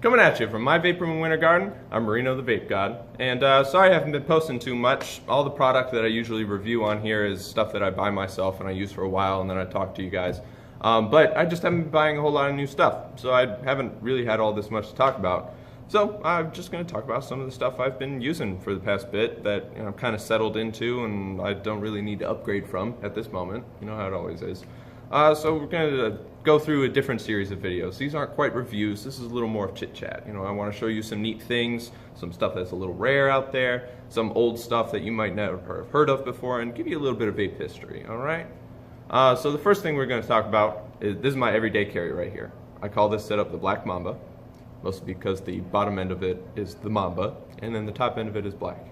Coming at you from my vape room and winter garden, I'm Marino the Vape God. And sorry I haven't been posting too much. All the product that I usually review on here is stuff that I buy myself and I use for a while and then I talk to you guys. But I just haven't been buying a whole lot of new stuff, so I haven't really had all this much to talk about. So I'm just going to talk about some of the stuff I've been using for the past bit that I'm kind of settled into and I don't really need to upgrade from at this moment. You know how it always is. So we're going to go through a different series of videos. These aren't quite reviews. This is a little more of chit-chat. You know, I want to show you some neat things, some stuff that's a little rare out there, some old stuff that you might never have heard of before, and give you a little bit of vape history, all right? So the first thing we're going to talk about is, this is my everyday carry right here. I call this setup the Black Mamba, mostly because the bottom end of it is the Mamba, and then the top end of it is black.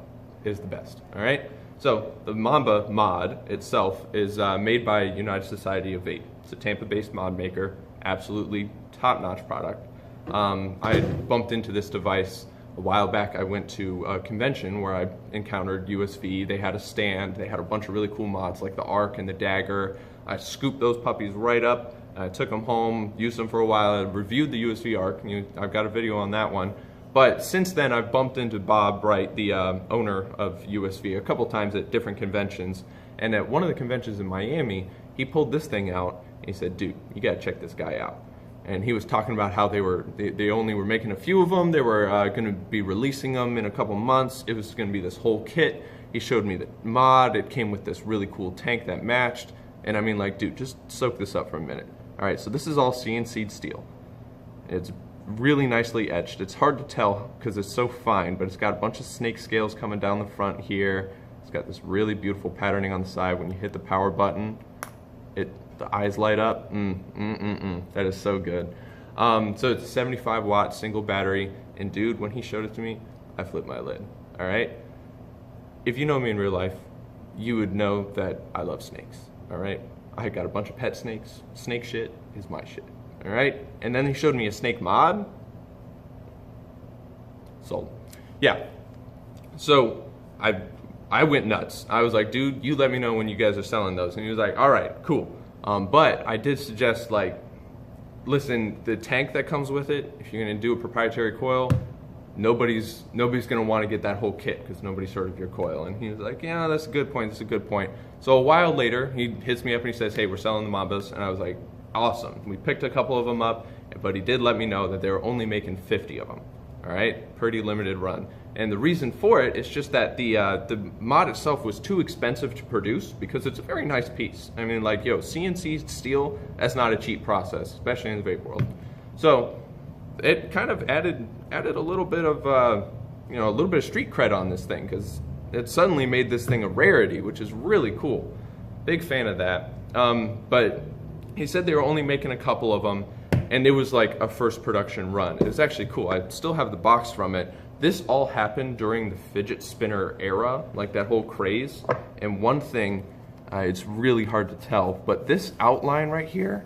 It is the best, all right? So the Mamba Mod itself is made by United Society of Vape. It's a Tampa-based mod maker, absolutely top-notch product. I bumped into this device a while back. I went to a convention where I encountered USV. They had a stand. They had a bunch of really cool mods like the Arc and the Dagger. I scooped those puppies right up. I took them home, used them for a while. I reviewed the USV Arc. I've got a video on that one. But since then, I've bumped into Bob Bright, the owner of USV, a couple times at different conventions. And at one of the conventions in Miami, he pulled this thing out. And he said, "Dude, you gotta check this guy out." And he was talking about how they only were making a few of them. They were going to be releasing them in a couple months. It was going to be this whole kit. He showed me the mod. It came with this really cool tank that matched. And I mean, like, dude, just soak this up for a minute. All right, so this is all CNC'd steel. It's really nicely etched. It's hard to tell because it's so fine, but it's got a bunch of snake scales coming down the front here. It's got this really beautiful patterning on the side. When you hit the power button, the eyes light up. That is so good. So it's a 75 watt single battery, and dude, when he showed it to me, I flipped my lid. All right, if you know me in real life, you would know that I love snakes. All right, I got a bunch of pet snakes. Snake shit is my shit. All right, and then he showed me a snake mod. Sold. Yeah. So I went nuts. I was like, dude, you let me know when you guys are selling those. And he was like, all right, cool. But I did suggest, like, listen, the tank that comes with it, if you're gonna do a proprietary coil, nobody's gonna want to get that whole kit because nobody's heard of your coil. And he was like, yeah, that's a good point. That's a good point. So a while later, he hits me up and he says, hey, we're selling the Mambas. And I was like, awesome. We picked a couple of them up, but he did let me know that they were only making 50 of them. All right, pretty limited run. And the reason for it is just that the mod itself was too expensive to produce because it's a very nice piece. I mean, like, yo, CNC steel, that's not a cheap process, especially in the vape world. So it kind of added a little bit of a little bit of street cred on this thing because it suddenly made this thing a rarity, which is really cool. Big fan of that. But he said they were only making a couple of them, and it was like a first production run. It was actually cool. I still have the box from it. This all happened during the fidget spinner era, like that whole craze. And one thing, it's really hard to tell, but this outline right here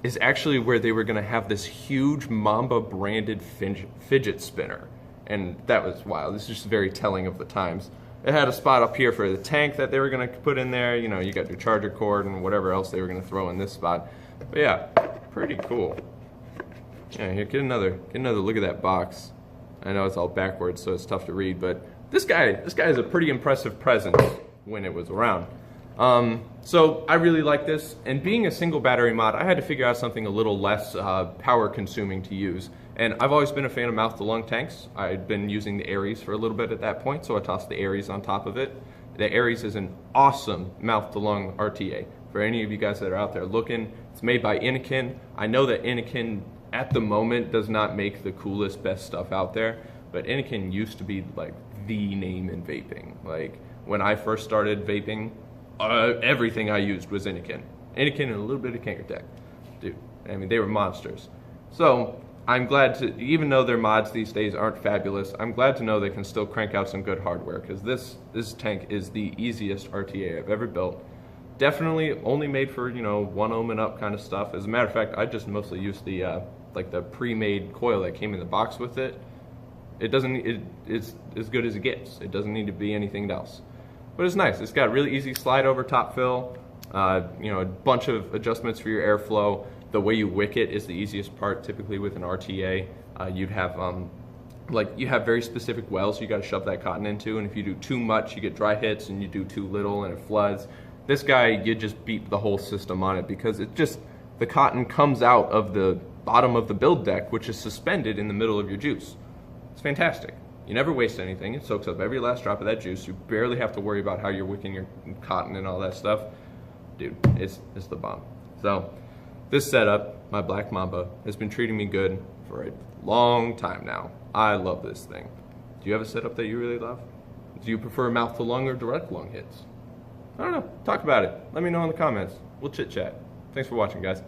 is actually where they were gonna have this huge Mamba branded fidget spinner. And that was wild. This is just very telling of the times. It had a spot up here for the tank that they were gonna put in there. You know, you got your charger cord and whatever else they were gonna throw in this spot. But yeah, pretty cool. Yeah, here, get another look at that box. I know it's all backwards, so it's tough to read, but this guy is a pretty impressive presence when it was around. So I really like this, and being a single battery mod, I had to figure out something a little less power consuming to use. And I've always been a fan of mouth-to-lung tanks. I'd been using the Aries for a little bit at that point, so I tossed the Aries on top of it. The Aries is an awesome mouth-to-lung RTA. For any of you guys that are out there looking, it's made by Anakin. I know that Anakin at the moment does not make the coolest, best stuff out there, but Anakin used to be like the name in vaping. Like when I first started vaping, everything I used was Anakin. Anakin and a little bit of Kankertech. Dude, I mean, they were monsters. So I'm glad to, even though their mods these days aren't fabulous, I'm glad to know they can still crank out some good hardware, because this tank is the easiest RTA I've ever built. Definitely only made for, 1 ohm and up kind of stuff. As a matter of fact, I just mostly use the like the pre-made coil that came in the box with it. It's as good as it gets. It doesn't need to be anything else. But it's nice. It's got really easy slide over top fill, a bunch of adjustments for your airflow. the way you wick it is the easiest part. Typically with an RTA, you'd have like you have very specific wells you got to shove that cotton into, and if you do too much, you get dry hits, and you do too little, and it floods. This guy, you just beat the whole system on it because it just, the cotton comes out of the bottom of the build deck, which is suspended in the middle of your juice. It's fantastic. You never waste anything. It soaks up every last drop of that juice. You barely have to worry about how you're wicking your cotton and all that stuff. Dude, it's the bomb. So this setup, my Black Mamba, has been treating me good for a long time now. I love this thing. Do you have a setup that you really love? Do you prefer mouth to lung or direct lung hits? I don't know. Talk about it. Let me know in the comments. We'll chit chat. Thanks for watching, guys.